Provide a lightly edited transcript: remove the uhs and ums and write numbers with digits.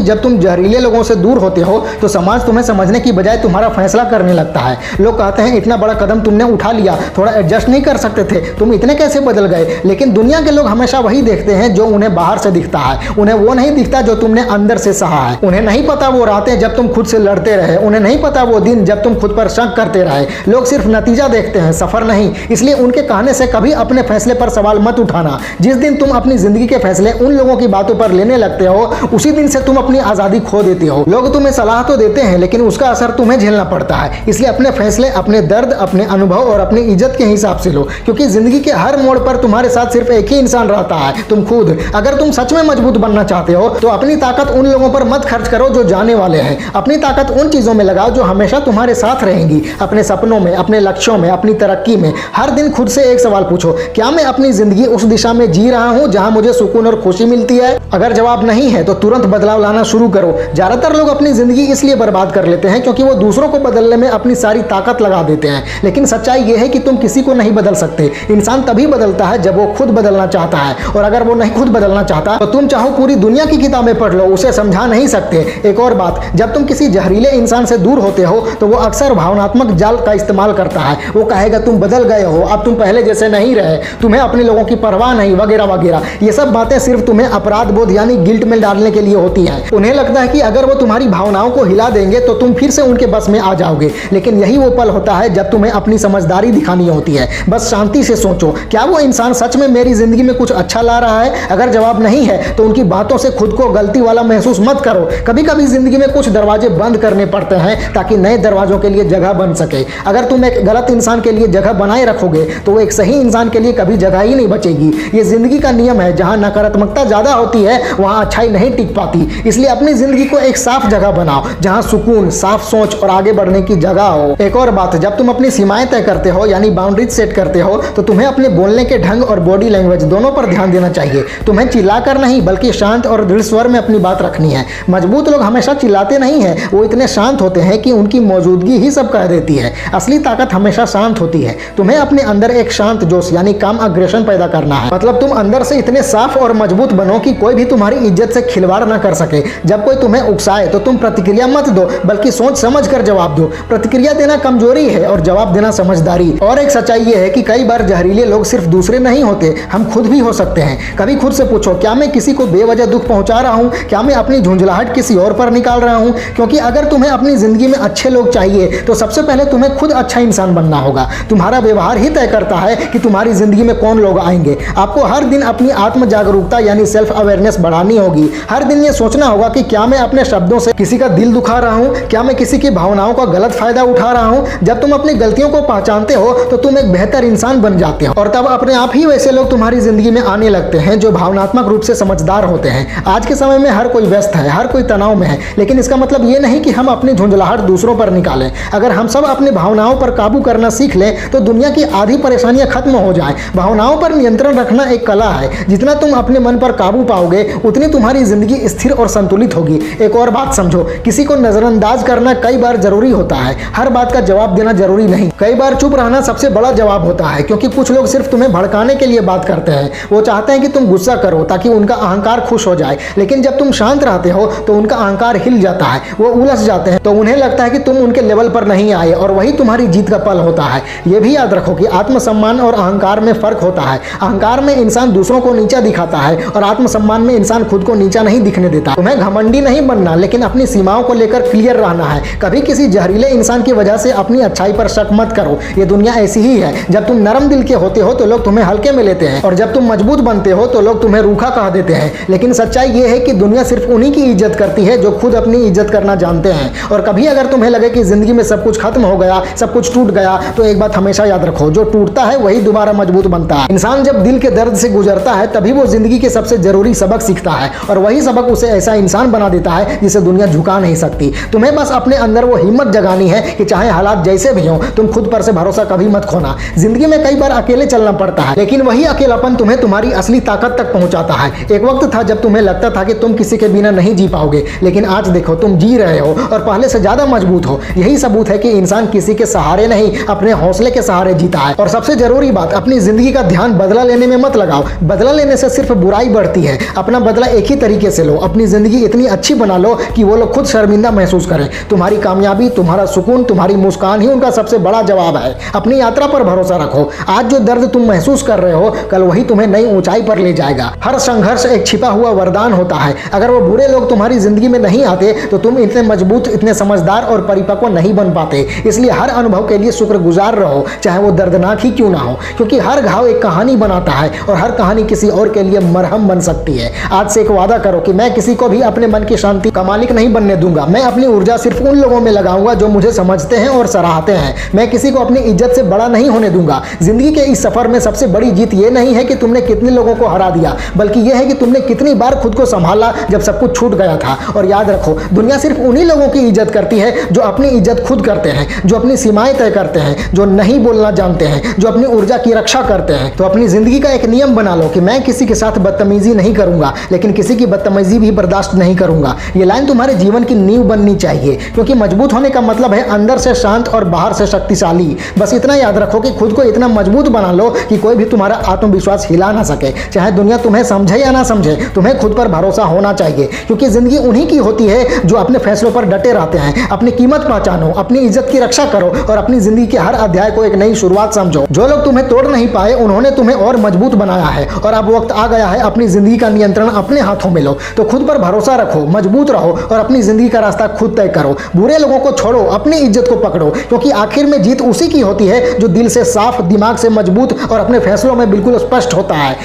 जब तुम जहरीले लोगों से दूर होते हो तो समाज तुम्हें समझने की बजाय तुम्हारा फैसला करने लगता है। लोग कहते हैं इतना बड़ा कदम तुमने उठा लिया, थोड़ा एडजस्ट नहीं कर सकते थे, तुम इतने कैसे बदल गए। लेकिन दुनिया के लोग हमेशा वही देखते हैं जो उन्हें बाहर से दिखता है, उन्हें वो नहीं दिखता जो तुमने अंदर से सहा है। उन्हें नहीं पता वो रातें जब तुम खुद से लड़ते रहे, उन्हें नहीं पता वो दिन जब तुम खुद पर शक करते रहे। लोग सिर्फ नतीजा देखते हैं, सफर नहीं। इसलिए उनके कहने से कभी अपने फैसले पर सवाल मत उठाना। जिस दिन तुम अपनी जिंदगी के फैसले उन लोगों की बातों पर लेने लगते हो, उसी दिन से तुम अपनी आजादी खो देते हो। लोग तुम्हें सलाह तो देते हैं लेकिन उसका असर तुम्हें झेलना पड़ता है। इसलिए अपने फैसले अपने दर्द, अपने अनुभव और अपनी इज्जत के हिसाब से लो, क्योंकि जिंदगी के हर मोड़ पर तुम्हारे साथ सिर्फ एक ही इंसान रहता है, तुम खुद। अगर तुम सच में मजबूत बनना चाहते हो तो अपनी ताकत उन लोगों पर मत खर्च करो जो जाने वाले हैं। अपनी ताकत उन चीजों में लगाओ जो हमेशा तुम्हारे साथ रहेंगी, अपने सपनों में, अपने लक्ष्यों में, अपनी तरक्की में। हर दिन खुद से एक सवाल पूछो, क्या मैं अपनी जिंदगी उस दिशा में जी रहा हूं जहां मुझे सुकून और खुशी मिलती है। अगर जवाब नहीं है तो तुरंत बदलाव लाना शुरू करो। ज्यादातर लोग अपनी जिंदगी इसलिए बर्बाद कर लेते हैं क्योंकि वो दूसरों को बदलने में अपनी सारी ताकत लगा देते हैं। लेकिन सच्चाई यह है कि तुम किसी को नहीं बदल सकते। इंसान तभी बदलता है जब वो खुद बदलना चाहता है, और अगर वो नहीं खुद बदलना चाहता तो तुम चाहो पूरी दुनिया की किताबें पढ़ लो, उसे समझा नहीं सकते। एक और बात, जब तुम किसी जहरीले इंसान से दूर होते हो तो वो अक्सर भावनात्मक जाल का इस्तेमाल करता है। वो कहेगा तुम बदल गए हो, अब तुम पहले जैसे नहीं रहे, तुम्हें अपने लोगों की परवाह नहीं, वगैरह वगैरह। ये सब बातें सिर्फ तुम्हें अपराध बोध यानी गिल्ट में डालने के लिए होती है। उन्हें लगता है कि अगर वो तुम्हारी भावनाओं को हिला देंगे तो तुम फिर से उनके बस में आ जाओगे। लेकिन यही वो पल होता है जब तुम्हें अपनी समझदारी दिखानी होती है। बस शांति से सोचो, क्या वो इंसान सच में मेरी जिंदगी में कुछ अच्छा ला रहा है। अगर जवाब नहीं है तो उनकी बातों से खुद को गलती वाला महसूस मत करो। कभी कभी जिंदगी में कुछ दरवाजे बंद करने पड़ते हैं ताकि नए दरवाजों के लिए जगह बन सके। अगर तुम एक गलत इंसान के लिए जगह बनाए रखोगे तो वो एक सही इंसान के लिए कभी जगह ही नहीं बचेगी। ये जिंदगी का नियम है, जहां नकारात्मकता ज्यादा होती है वहां अच्छाई नहीं टिक पाती। इसलिए अपनी जिंदगी को एक साफ जगह बनाओ जहां सुकून, साफ सोच और आगे बढ़ने की जगह हो। एक और बात, जब तुम अपनी सीमाएं तय करते हो यानी बाउंड्रीज सेट करते हो तो तुम्हें अपने बोलने के ढंग और बॉडी लैंग्वेज दोनों पर ध्यान देना चाहिए। तुम्हें चिल्लाकर नहीं बल्कि शांत और दृढ़ स्वर में अपनी बात रखनी है। मजबूत लोग हमेशा चिल्लाते नहीं हैं, वो इतने शांत होते हैं कि उनकी मौजूदगी ही सब कह देती है। असली ताकत हमेशा शांत होती है। तुम्हें अपने अंदर एक शांत जोश यानी काम अग्रेशन पैदा करना है। मतलब तुम अंदर से इतने साफ और मजबूत बनो कि कोई भी तुम्हारी इज्जत से खिलवाड़ ना कर सके। जब कोई तुम्हें उकसाए तो तुम प्रतिक्रिया मत दो बल्कि सोच समझ कर जवाब दो। प्रतिक्रिया देना कमजोरी है और जवाब देना समझदारी। और एक सच्चाई यह है कि कई बार जहरीले लोग सिर्फ दूसरे नहीं होते, हम खुद भी हो सकते हैं। कभी खुद से पूछो, क्या मैं किसी को बेवजह दुख पहुंचा रहा हूं? क्या मैं अपनी झुंझलाहट किसी और पर निकाल रहा हूं? क्योंकि अगर तुम्हें अपनी जिंदगी में अच्छे लोग चाहिए तो सबसे पहले तुम्हें खुद अच्छा इंसान बनना होगा। तुम्हारा व्यवहार ही तय करता है कि तुम्हारी जिंदगी में कौन लोग आएंगे। आपको हर दिन अपनी आत्म जागरूकता यानी सेल्फ अवेयरनेस बढ़ानी होगी। हर दिन ये सोचना होगा कि क्या मैं अपने शब्दों से किसी का दिल दुखा रहा हूं, क्या मैं किसी की भावनाओं का गलत फायदा उठा रहा हूं। जब तुम अपनी गलतियों को पहचानते हो तो तुम एक बेहतर इंसान बन जाते हो, और तब अपने आप ही वैसे लोग तुम्हारी जिंदगी में आने लगते हैं जो भावनात्मक रूप से समझदार होते हैं। आज के समय में हर कोई व्यस्त है, हर कोई तनाव में है, लेकिन इसका मतलब ये नहीं कि हम अपनी झुंझलाहट दूसरों पर निकालें। अगर हम सब अपनी भावनाओं पर काबू करना सीख लें तो दुनिया की आधी परेशानियां खत्म हो जाएं। भावनाओं पर नियंत्रण रखना एक कला है। जितना तुम अपने मन पर काबू पाओगे उतनी तुम्हारी जिंदगी स्थिर और संतुलित होगी। एक और बात समझो, किसी को नजरअंदाज करना कई बार जरूरी होता है, हर बात का जवाब देना जरूरी नहीं। कई बार चुप रहना सबसे बड़ा जवाब होता है, क्योंकि कुछ लोग सिर्फ तुम्हें भड़काने के लिए बात करते हैं। वो चाहते हैं कि तुम गुस्सा करो ताकि उनका अहंकार खुश हो जाए, लेकिन जब तुम शांत रहते हो तो उनका अहंकार हिल जाता है, वो उलझ जाते हैं, तो उन्हें लगता है कि तुम उनके लेवल पर नहीं आए, और वही तुम्हारी जीत का पल होता है। यह भी याद रखो कि आत्मसम्मान और अहंकार में फर्क होता है। अहंकार में इंसान दूसरों को नीचा दिखाता है और आत्मसम्मान में इंसान खुद को नीचा नहीं दिखने देता। तुम्हें घमंडी नहीं बनना, लेकिन अपनी सीमाओं को लेकर क्लियर रहना है। कभी किसी जहरीले इंसान की वजह से अपनी अच्छाई पर शक मत करो। ये दुनिया ऐसी ही है, जब तुम नरम दिल के होते हो तो लोग तुम्हें हल्के में लेते हैं, और जब तुम मजबूत बनते हो तो लोग तुम्हें रूखा कह देते हैं। लेकिन सच्चाई ये है कि दुनिया सिर्फ उन्हीं की इज्जत करती है जो खुद अपनी इज्जत करना जानते हैं। और कभी अगर तुम्हें लगे कि जिंदगी में सब कुछ खत्म हो गया, सब कुछ टूट गया, तो एक बात हमेशा याद रखो, जो टूटता है वही दोबारा मजबूत बनता है। इंसान जब दिल के दर्द से गुजरता है तभी वो जिंदगी के सबसे जरूरी सबक सीखता है, और वही सबक उसे ऐसा इंसान बना देता है जिसे दुनिया झुका नहीं सकती। तुम्हें बस अपने अंदर वो हिम्मत जगानी है कि चाहे हालात जैसे भी हो, तुम खुद पर से भरोसा कभी मत खोना। जिंदगी में कई बार अकेले चलना पड़ता है, लेकिन वही अकेलापन तुम्हें तुम्हारी असली ताकत तक पहुंचाता है। एक वक्त था जब तुम्हें लगता था कि तुम किसी के बिना नहीं जी पाओगे, लेकिन आज देखो तुम जी रहे हो और पहले से ज्यादा मजबूत हो। यही सबूत है कि इंसान किसी के सहारे नहीं, अपने हौसले के सहारे जीता है। और सबसे जरूरी बात, अपनी जिंदगी का ध्यान बदला लेने में मत लगाओ। बदला लेने से सिर्फ बुराई बढ़ती है। अपना बदला एक ही तरीके से लो, अपनी जिंदगी ज़िंदगी इतनी अच्छी बना लो कि वो लोग खुद शर्मिंदा महसूस करें। तुम्हारी कामयाबी, तुम्हारा सुकून, तुम्हारी मुस्कान ही उनका सबसे बड़ा जवाब है। अपनी यात्रा पर भरोसा रखो। आज जो दर्द तुम महसूस कर रहे हो, कल वही तुम्हें नई ऊंचाई पर ले जाएगा। हर संघर्ष एक छिपा हुआ वरदान होता है। अगर वो बुरे लोग तुम्हारी जिंदगी में नहीं आते तो तुम इतने मजबूत, इतने समझदार और परिपक्व नहीं बन पाते। इसलिए हर अनुभव के लिए शुक्रगुजार रहो, चाहे वो दर्दनाक ही क्यों ना हो, क्योंकि हर घाव एक कहानी बनाता है और हर कहानी किसी और के लिए मरहम बन सकती है। आज से एक वादा करो कि मैं किसी को भी अपने मन की शांति का मालिक नहीं बनने दूंगा। मैं अपनी ऊर्जा सिर्फ उन लोगों में लगाऊंगा जो मुझे समझते हैं और सराहते हैं। मैं किसी को अपनी इज्जत से बड़ा नहीं होने दूंगा। जिंदगी के इस सफर में सबसे बड़ी जीत ये नहीं है कि तुमने कितने लोगों को हरा दिया, बल्कि यह है कि तुमने कितनी बार खुद को संभाला जब सब कुछ छूट गया था। और याद रखो, दुनिया सिर्फ उन्हीं लोगों की इज्जत करती है जो अपनी इज्जत खुद करते हैं, जो अपनी सीमाएं तय करते हैं, जो नहीं बोलना जानते हैं, जो अपनी ऊर्जा की रक्षा करते हैं। तो अपनी जिंदगी का एक नियम बना लो कि मैं किसी के साथ बदतमीजी नहीं करूंगा, लेकिन किसी की बदतमीजी भी बर्दाश्त नहीं करूंगा। ये लाइन तुम्हारे जीवन की नींव बननी चाहिए, क्योंकि मजबूत होने का मतलब है अंदर से शांत और बाहर से शक्तिशाली। बस इतना याद रखो कि खुद को इतना मजबूत बना लो कि कोई भी तुम्हारा आत्मविश्वास हिला ना सके। चाहे दुनिया तुम्हें समझे या ना समझे, तुम्हें खुद पर भरोसा होना चाहिए, क्योंकि जिंदगी उन्हीं की होती है जो अपने फैसलों पर डटे रहते हैं। अपनी कीमत पहचानो, अपनी इज्जत की रक्षा करो और अपनी जिंदगी के हर अध्याय को एक नई शुरुआत समझो। जो लोग तुम्हें तोड़ नहीं पाए, उन्होंने तुम्हें और मजबूत बनाया है और अब वक्त आ गया है अपनी जिंदगी का नियंत्रण अपने हाथों में लो। तो खुद पर भरोसा रखो, मजबूत रहो और अपनी जिंदगी का रास्ता खुद तय करो। बुरे लोगों को छोड़ो, अपनी इज्जत को पकड़ो, क्योंकि आखिर में जीत उसी की होती है जो दिल से साफ, दिमाग से मजबूत और अपने फैसलों में बिल्कुल स्पष्ट होता है।